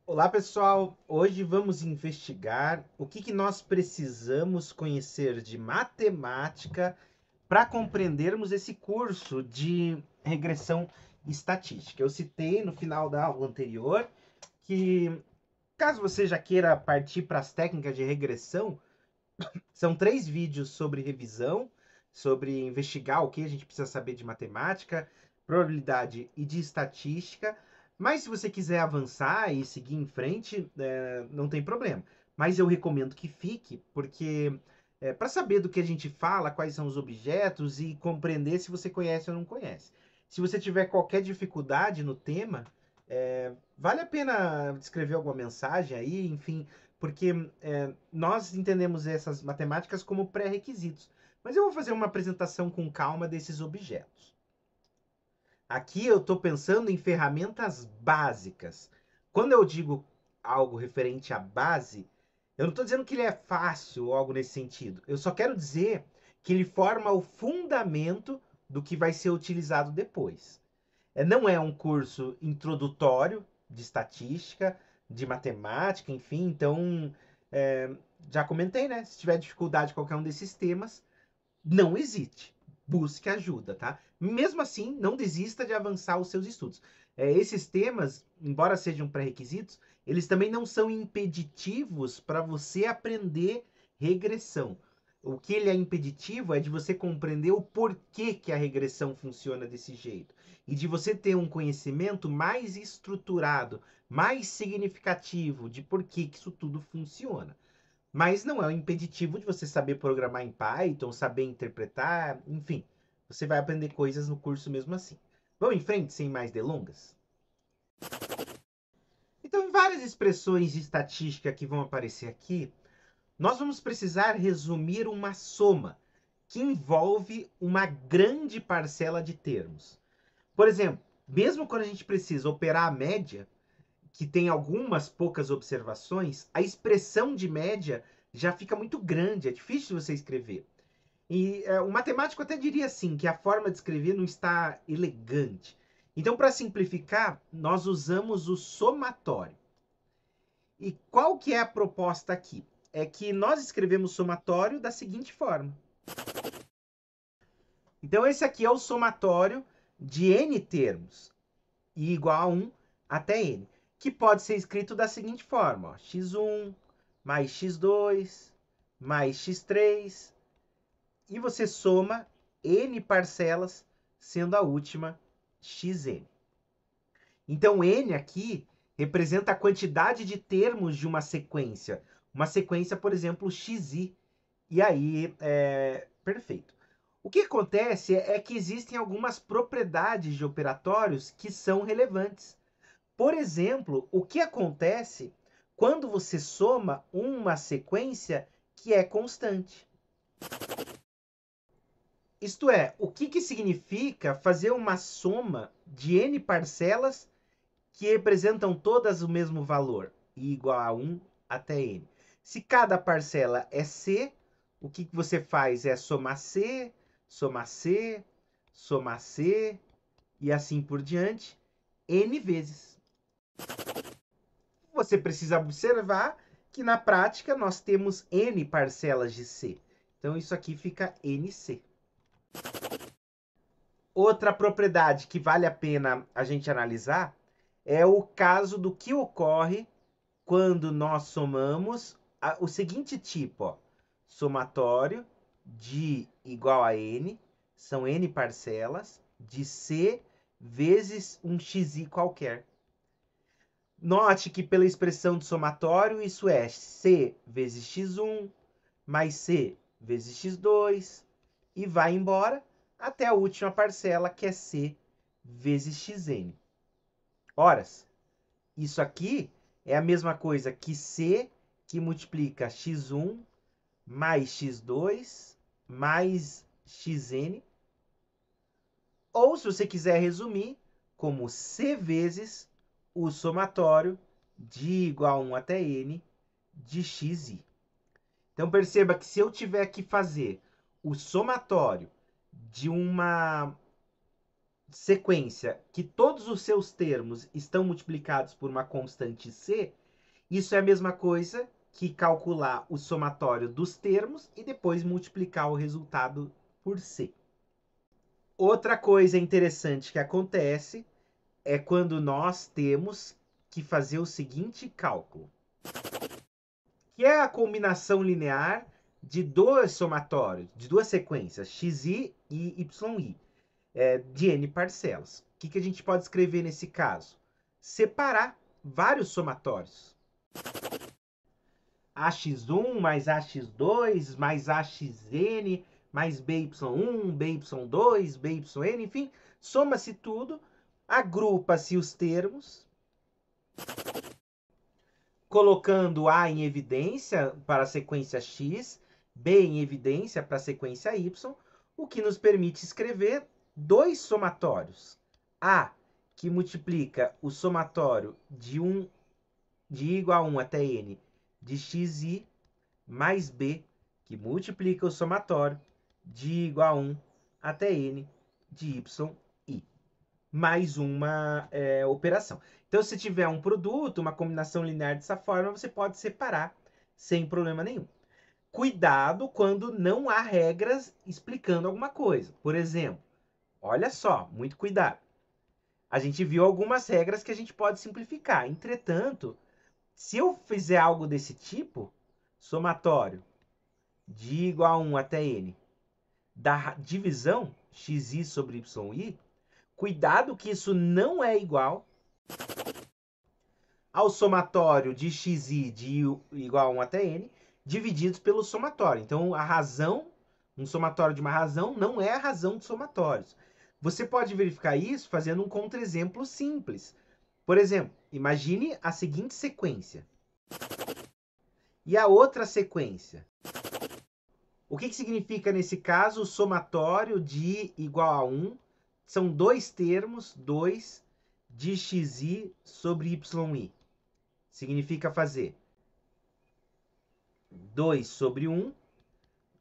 Olá, pessoal! Hoje vamos investigar o que nós precisamos conhecer de matemática para compreendermos esse curso de regressão estatística. Eu citei no final da aula anterior que, caso você já queira partir para as técnicas de regressão, são 3 vídeos sobre revisão, sobre investigar o que a gente precisa saber de matemática, probabilidade e de estatística. Mas se você quiser avançar e seguir em frente, não tem problema. Mas eu recomendo que fique, porque para saber do que a gente fala, quais são os objetos e compreender se você conhece ou não conhece. Se você tiver qualquer dificuldade no tema, vale a pena escrever alguma mensagem aí, enfim, porque nós entendemos essas matemáticas como pré-requisitos. Mas eu vou fazer uma apresentação com calma desses objetos. Aqui eu estou pensando em ferramentas básicas. Quando eu digo algo referente à base, eu não estou dizendo que ele é fácil ou algo nesse sentido. Eu só quero dizer que ele forma o fundamento do que vai ser utilizado depois. Não é um curso introdutório de estatística, de matemática, enfim. Então, é, já comentei, né? Se tiver dificuldade em qualquer um desses temas, não hesite. Busque ajuda, tá? Mesmo assim, não desista de avançar os seus estudos. Esses temas, embora sejam pré-requisitos, eles também não são impeditivos para você aprender regressão. O que ele é impeditivo é de você compreender o porquê que a regressão funciona desse jeito e de você ter um conhecimento mais estruturado, mais significativo de por que isso tudo funciona. Mas não é um impeditivo de você saber programar em Python, saber interpretar, enfim. Você vai aprender coisas no curso mesmo assim. Vamos em frente, sem mais delongas? Então, em várias expressões de estatística que vão aparecer aqui, nós vamos precisar resumir uma soma que envolve uma grande parcela de termos. Por exemplo, mesmo quando a gente precisa operar a média, que tem algumas poucas observações, a expressão de média já fica muito grande, é difícil você escrever. E o matemático até diria assim, que a forma de escrever não está elegante. Então, para simplificar, nós usamos o somatório. E qual que é a proposta aqui? É que nós escrevemos somatório da seguinte forma. Então, esse aqui é o somatório de n termos, i igual a 1 até n, que pode ser escrito da seguinte forma: ó, x1 mais x2 mais x3, e você soma n parcelas, sendo a última xn. Então, n aqui representa a quantidade de termos de uma sequência. Uma sequência, por exemplo, xi. E aí, perfeito. O que acontece é que existem algumas propriedades de operatórios que são relevantes. Por exemplo, o que acontece quando você soma uma sequência que é constante? Isto é, o que significa fazer uma soma de n parcelas que representam todas o mesmo valor, i igual a 1 até n. Se cada parcela é c, o que você faz é somar c, somar c, somar c e assim por diante, n vezes. Você precisa observar que na prática nós temos n parcelas de c. Então isso aqui fica nc. Outra propriedade que vale a pena a gente analisar é o caso do que ocorre quando nós somamos o seguinte tipo, ó, somatório de igual a n, são n parcelas, de c vezes um xi qualquer. Note que pela expressão de somatório, isso é c vezes x1 mais c vezes x2 e vai embora até a última parcela, que é c vezes xn. Horas, isso aqui é a mesma coisa que c que multiplica x1 mais x2 mais xn, ou se você quiser resumir, como c vezes o somatório de igual a 1 até n de xi. Então perceba que se eu tiver que fazer o somatório de uma sequência que todos os seus termos estão multiplicados por uma constante c, isso é a mesma coisa que calcular o somatório dos termos e depois multiplicar o resultado por c. Outra coisa interessante que acontece é quando nós temos que fazer o seguinte cálculo, que é a combinação linear de dois somatórios, de duas sequências, xi e yi, de n parcelas. O que a gente pode escrever nesse caso? Separar vários somatórios. AX1 mais AX2 mais AXN mais BY1, BY2, BYN, enfim, soma-se tudo, agrupa-se os termos, colocando A em evidência para a sequência X, B em evidência para a sequência Y, o que nos permite escrever dois somatórios. A, que multiplica o somatório de I igual a 1 até N de xi, mais B, que multiplica o somatório de I igual a 1 até N de yi. Mais uma operação. Então, se tiver um produto, uma combinação linear dessa forma, você pode separar sem problema nenhum. Cuidado quando não há regras explicando alguma coisa. Por exemplo, olha só, muito cuidado. A gente viu algumas regras que a gente pode simplificar. Entretanto, se eu fizer algo desse tipo, somatório de I igual a 1 até N, da divisão xi sobre yi, cuidado que isso não é igual ao somatório de xi de I igual a 1 até N, divididos pelo somatório. Então, a razão, um somatório de uma razão, não é a razão de somatórios. Você pode verificar isso fazendo um contra-exemplo simples. Por exemplo, imagine a seguinte sequência. E a outra sequência. O que significa, nesse caso, o somatório de I igual a 1? São dois termos, 2 de xi sobre yi. Significa fazer 2 sobre 1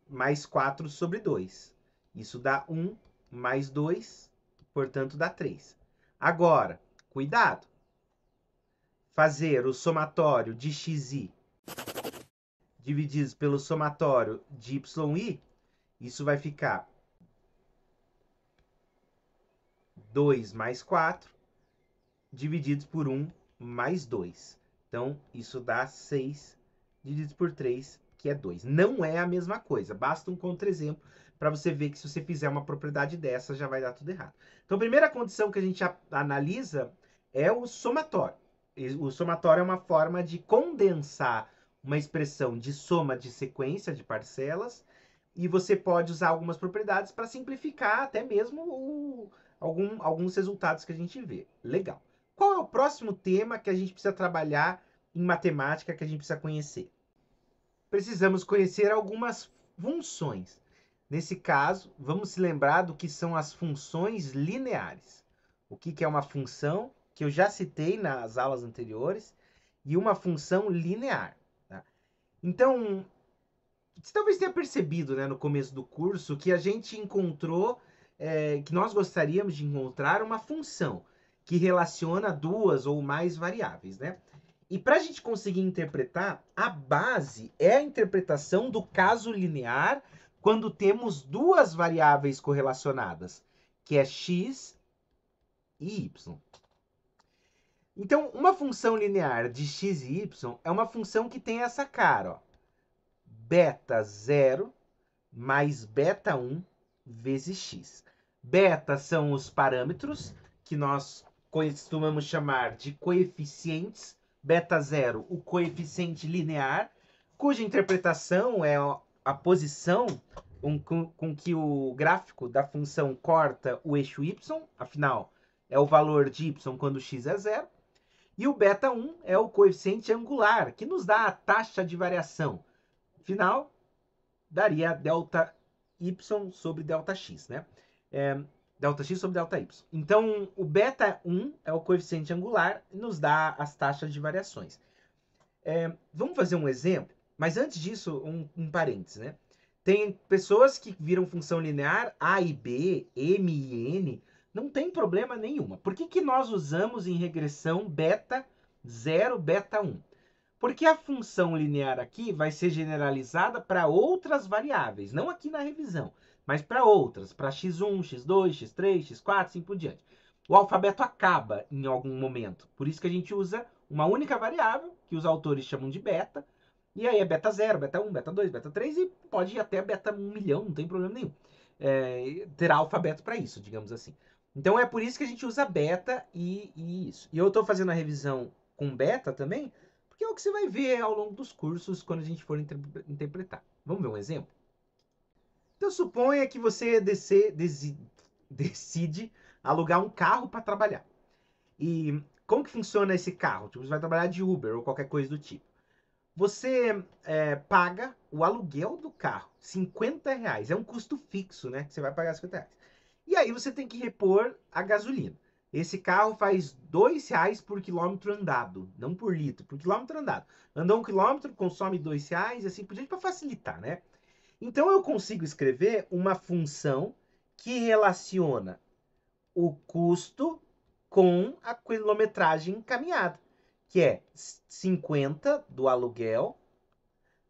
mais 4 sobre 2. Isso dá 1 mais 2, portanto dá 3. Agora, cuidado. Fazer o somatório de xi divididos pelo somatório de yi, isso vai ficar 2 mais 4, divididos por 1 mais 2. Então, isso dá 6 divididos por 3, que é 2. Não é a mesma coisa. Basta um contra-exemplo para você ver que se você fizer uma propriedade dessa, já vai dar tudo errado. Então, a primeira condição que a gente analisa é o somatório. O somatório é uma forma de condensar uma expressão de soma de sequência de parcelas, e você pode usar algumas propriedades para simplificar até mesmo alguns resultados que a gente vê. Legal. Qual é o próximo tema que a gente precisa trabalhar em matemática, que a gente precisa conhecer? Precisamos conhecer algumas funções. Nesse caso, vamos se lembrar do que são as funções lineares. O que é uma função, que eu já citei nas aulas anteriores, e uma função linear. Tá? Então, você talvez tenha percebido, né, no começo do curso, que a gente encontrou, que nós gostaríamos de encontrar uma função que relaciona duas ou mais variáveis, né? E para a gente conseguir interpretar, a base é a interpretação do caso linear quando temos duas variáveis correlacionadas, que é x e y. Então, uma função linear de x e y é uma função que tem essa cara, ó, beta 0 mais beta 1 vezes x. Beta são os parâmetros que nós costumamos chamar de coeficientes. Beta 0, o coeficiente linear, cuja interpretação é a posição com que o gráfico da função corta o eixo y, afinal, é o valor de y quando x é 0. E o beta 1 é o coeficiente angular, que nos dá a taxa de variação. Afinal, daria delta y sobre delta x, né? Delta x sobre delta y. Então, o beta 1 é o coeficiente angular e nos dá as taxas de variações. Vamos fazer um exemplo, mas antes disso, um parênteses, né? Tem pessoas que viram função linear A e B, M e N, Não tem problema nenhuma. Por que nós usamos em regressão beta 0, beta 1? Porque a função linear aqui vai ser generalizada para outras variáveis, não aqui na revisão, mas para outras, para x1, x2, x3, x4, assim por diante. O alfabeto acaba em algum momento, por isso que a gente usa uma única variável, que os autores chamam de beta, e aí é beta 0, beta 1, beta 2, beta 3 e pode ir até beta 1 milhão, não tem problema nenhum. Terá alfabeto para isso, digamos assim. Então é por isso que a gente usa beta e isso. E eu estou fazendo a revisão com beta também, porque é o que você vai ver ao longo dos cursos quando a gente for interpretar. Vamos ver um exemplo? Então suponha que você decide alugar um carro para trabalhar. E como que funciona esse carro? Tipo, você vai trabalhar de Uber ou qualquer coisa do tipo. Você paga o aluguel do carro, R$ 50. É um custo fixo, né? Que você vai pagar R$ 50. E aí você tem que repor a gasolina. Esse carro faz R$ 2 por quilômetro andado, não por litro, por quilômetro andado. Andou 1 quilômetro, consome R$ 2, assim por diante, para facilitar, né? Então eu consigo escrever uma função que relaciona o custo com a quilometragem caminhada, que é 50 do aluguel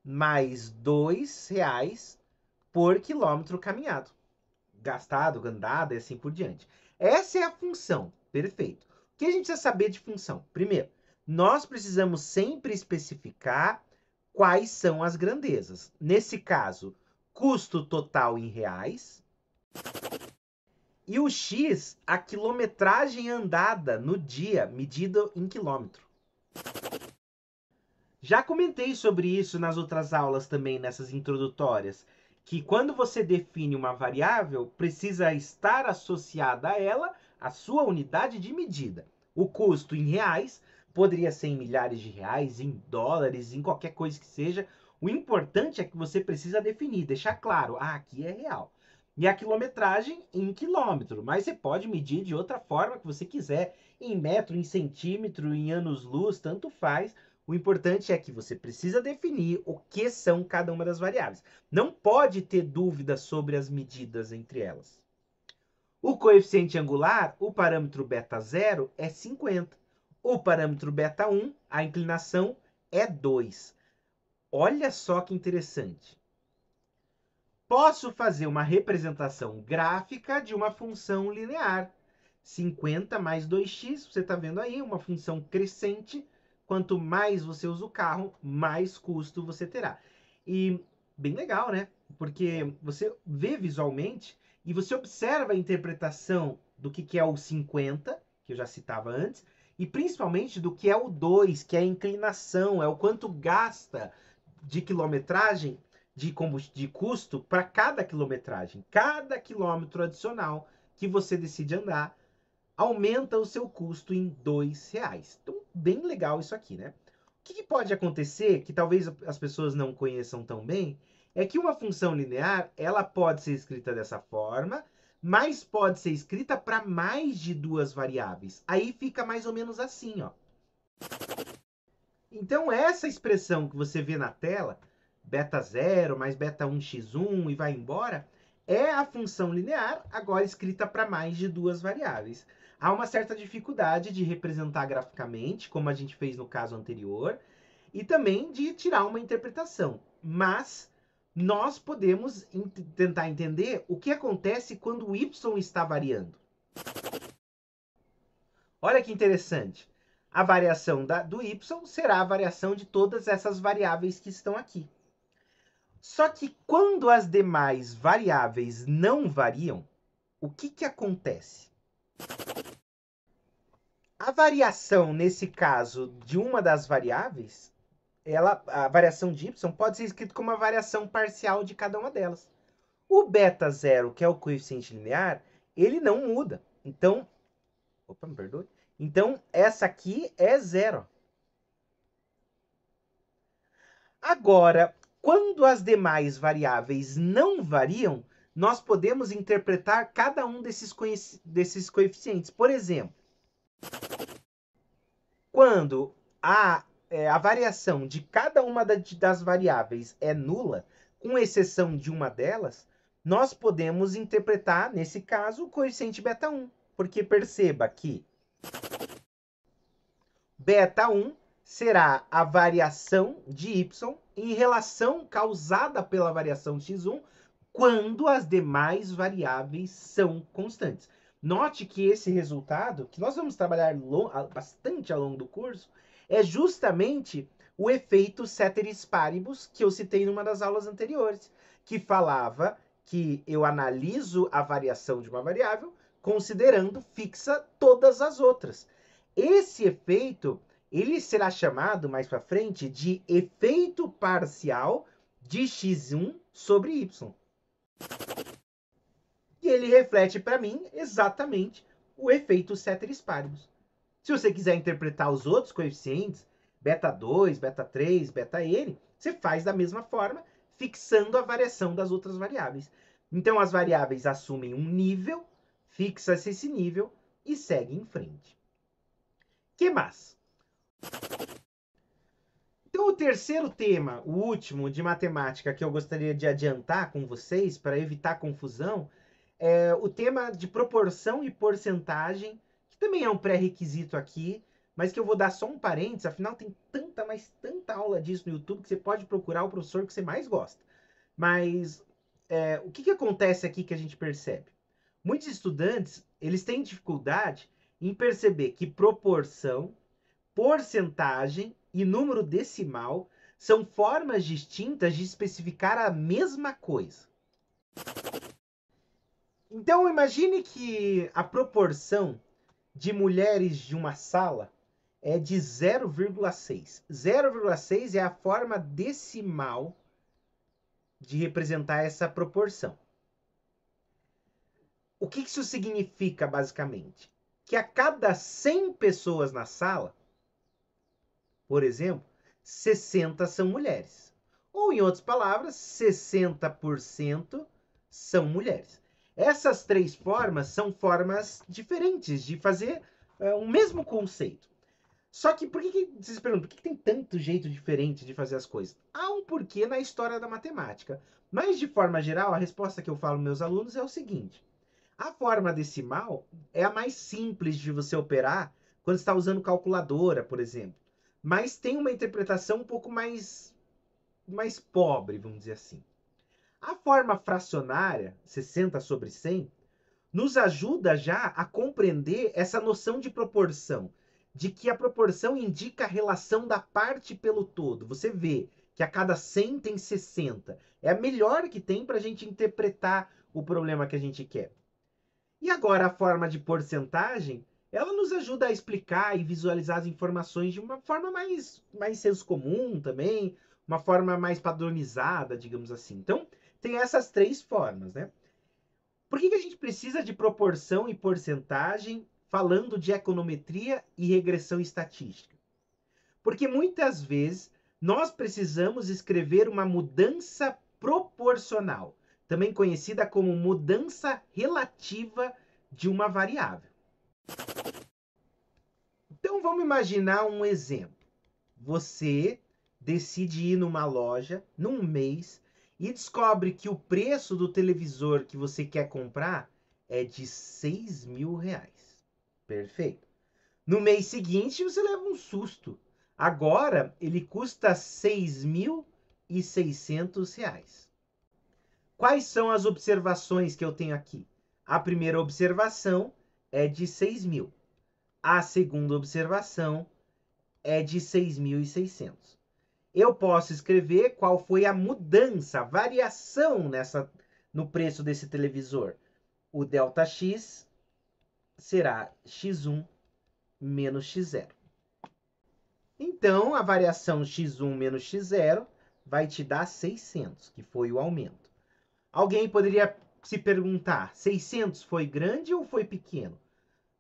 mais R$ 2 por quilômetro caminhado. Gastado, andado e assim por diante. Essa é a função. Perfeito. O que a gente precisa saber de função? Primeiro, nós precisamos sempre especificar quais são as grandezas. Nesse caso, custo total em reais. E o X, a quilometragem andada no dia, medida em quilômetro. Já comentei sobre isso nas outras aulas também, nessas introdutórias, que quando você define uma variável, precisa estar associada a ela a sua unidade de medida. O custo em reais poderia ser em milhares de reais, em dólares, em qualquer coisa que seja. O importante é que você precisa definir, deixar claro, aqui é real. E a quilometragem em quilômetro, mas você pode medir de outra forma que você quiser, em metro, em centímetro, em anos-luz, tanto faz. O importante é que você precisa definir o que são cada uma das variáveis. Não pode ter dúvida sobre as medidas entre elas. O coeficiente angular, o parâmetro beta 0 é 50. O parâmetro beta 1, a inclinação, é 2. Olha só que interessante. Posso fazer uma representação gráfica de uma função linear. 50 mais 2x, você está vendo aí, uma função crescente. Quanto mais você usa o carro, mais custo você terá. E bem legal, né? Porque você vê visualmente e você observa a interpretação do que é o 50, que eu já citava antes, e principalmente do que é o 2, que é a inclinação, é o quanto gasta de quilometragem de custo para cada quilometragem. Cada quilômetro adicional que você decide andar aumenta o seu custo em R$ 2. Então, bem legal isso aqui, né? O que pode acontecer, que talvez as pessoas não conheçam tão bem, é que uma função linear, ela pode ser escrita dessa forma, mas pode ser escrita para mais de duas variáveis. Aí fica mais ou menos assim, ó. Então, essa expressão que você vê na tela, beta 0 mais beta 1x1 e vai embora, é a função linear, agora escrita para mais de duas variáveis. Há uma certa dificuldade de representar graficamente, como a gente fez no caso anterior, e também de tirar uma interpretação. Mas nós podemos tentar entender o que acontece quando o y está variando. Olha que interessante. A variação do y será a variação de todas essas variáveis que estão aqui. Só que quando as demais variáveis não variam, o que acontece? A variação, nesse caso, de uma das variáveis, a variação de y pode ser escrita como uma variação parcial de cada uma delas. O beta 0, que é o coeficiente linear, ele não muda. Então, opa, me perdoe. Então, essa aqui é 0. Agora, quando as demais variáveis não variam, nós podemos interpretar cada um desses coeficientes. Por exemplo, quando a variação de cada uma das variáveis é nula, com exceção de uma delas, nós podemos interpretar, nesse caso, o coeficiente beta 1. porque perceba que beta1 será a variação de y em relação causada pela variação de x1 quando as demais variáveis são constantes. Note que esse resultado, que nós vamos trabalhar bastante ao longo do curso, é justamente o efeito ceteris paribus que eu citei numa das aulas anteriores, que falava que eu analiso a variação de uma variável considerando fixa todas as outras. Esse efeito, ele será chamado mais para frente de efeito parcial de x1 sobre y. E ele reflete para mim exatamente o efeito ceteris paribus. Se você quiser interpretar os outros coeficientes, beta 2, beta 3, beta n, você faz da mesma forma, fixando a variação das outras variáveis. Então as variáveis assumem um nível, fixa-se esse nível e segue em frente. Que mais? Então, o terceiro tema, o último de matemática que eu gostaria de adiantar com vocês para evitar confusão, é o tema de proporção e porcentagem, que também é um pré-requisito aqui, mas que eu vou dar só um parênteses, afinal tem tanta, mas tanta aula disso no YouTube que você pode procurar o professor que você mais gosta. Mas o que acontece aqui que a gente percebe? Muitos estudantes, eles têm dificuldade em perceber que proporção, porcentagem e número decimal são formas distintas de especificar a mesma coisa. Então, imagine que a proporção de mulheres de uma sala é de 0,6. 0,6 é a forma decimal de representar essa proporção. O que isso significa, basicamente? Que a cada 100 pessoas na sala, por exemplo, 60 são mulheres. Ou, em outras palavras, 60% são mulheres. Essas três formas são formas diferentes de fazer o mesmo conceito. Só que vocês perguntam, por que tem tanto jeito diferente de fazer as coisas? Há um porquê na história da matemática. Mas, de forma geral, a resposta que eu falo aos meus alunos é o seguinte. A forma decimal é a mais simples de você operar quando está usando calculadora, por exemplo. Mas tem uma interpretação um pouco mais pobre, vamos dizer assim. A forma fracionária, 60 sobre 100, nos ajuda já a compreender essa noção de proporção, de que a proporção indica a relação da parte pelo todo. Você vê que a cada 100 tem 60. É a melhor que tem para a gente interpretar o problema que a gente quer. E agora a forma de porcentagem, ela nos ajuda a explicar e visualizar as informações de uma forma mais senso comum também, uma forma mais padronizada, digamos assim. Então, tem essas três formas, né? Por que a gente precisa de proporção e porcentagem falando de econometria e regressão estatística? Porque muitas vezes nós precisamos escrever uma mudança proporcional, também conhecida como mudança relativa de uma variável. Então vamos imaginar um exemplo. Você decide ir numa loja num mês e descobre que o preço do televisor que você quer comprar é de R$6.000. Perfeito. No mês seguinte você leva um susto. Agora ele custa R$6.600. Quais são as observações que eu tenho aqui? A primeira observação é de 6.000. A segunda observação é de 6.600. Eu posso escrever qual foi a mudança, a variação no preço desse televisor. O ΔX será x1 menos x0. Então, a variação x1 menos x0 vai te dar 600, que foi o aumento. Alguém poderia se perguntar, 600 foi grande ou foi pequeno?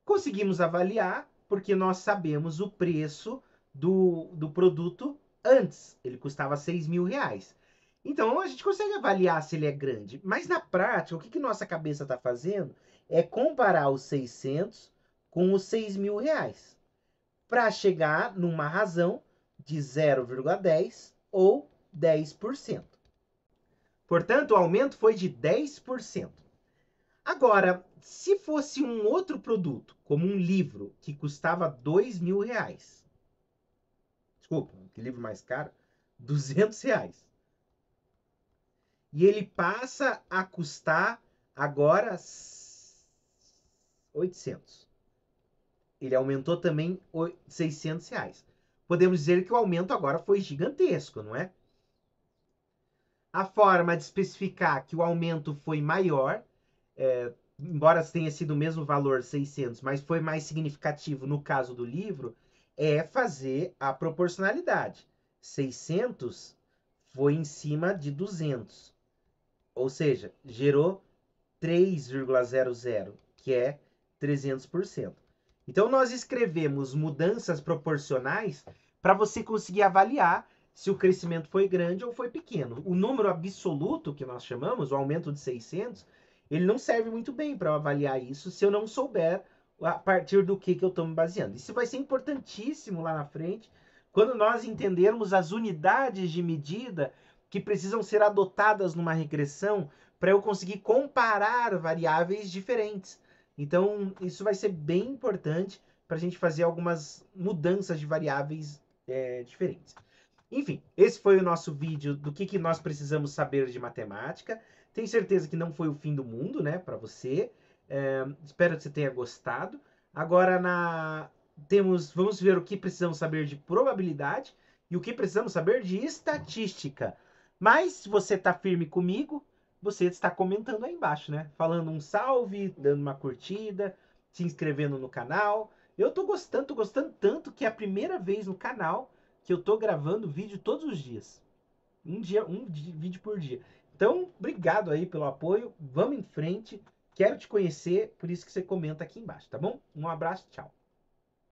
Conseguimos avaliar porque nós sabemos o preço do produto antes. Ele custava R$6.000. Então, a gente consegue avaliar se ele é grande. Mas, na prática, o que nossa cabeça está fazendo é comparar os 600 com os R$6.000 para chegar numa razão de 0,10 ou 10%. Portanto, o aumento foi de 10%. Agora, se fosse um outro produto, como um livro que custava R$ 2.000, desculpa, que livro mais caro, R$ 200, e ele passa a custar agora 800. Ele aumentou também R$ 600. Podemos dizer que o aumento agora foi gigantesco, não é? A forma de especificar que o aumento foi maior, embora tenha sido o mesmo valor, 600, mas foi mais significativo no caso do livro, é fazer a proporcionalidade. 600 foi em cima de 200, ou seja, gerou 3,00, que é 300%. Então, nós escrevemos mudanças proporcionais para você conseguir avaliar se o crescimento foi grande ou foi pequeno. O número absoluto, que nós chamamos, o aumento de 600, ele não serve muito bem para avaliar isso se eu não souber a partir do que eu estou me baseando. Isso vai ser importantíssimo lá na frente, quando nós entendermos as unidades de medida que precisam ser adotadas numa regressão para eu conseguir comparar variáveis diferentes. Então, isso vai ser bem importante para a gente fazer algumas mudanças de variáveis diferentes. Enfim, esse foi o nosso vídeo do que nós precisamos saber de matemática. Tenho certeza que não foi o fim do mundo, né, para você. Espero que você tenha gostado. Agora, vamos ver o que precisamos saber de probabilidade e o que precisamos saber de estatística. Mas, se você está firme comigo, você está comentando aí embaixo, né? Falando um salve, dando uma curtida, se inscrevendo no canal. Eu tô gostando tanto que é a primeira vez no canal que eu tô gravando vídeo todos os dias. Um vídeo por dia. Então, obrigado aí pelo apoio. Vamos em frente. Quero te conhecer, por isso que você comenta aqui embaixo, tá bom? Um abraço, tchau.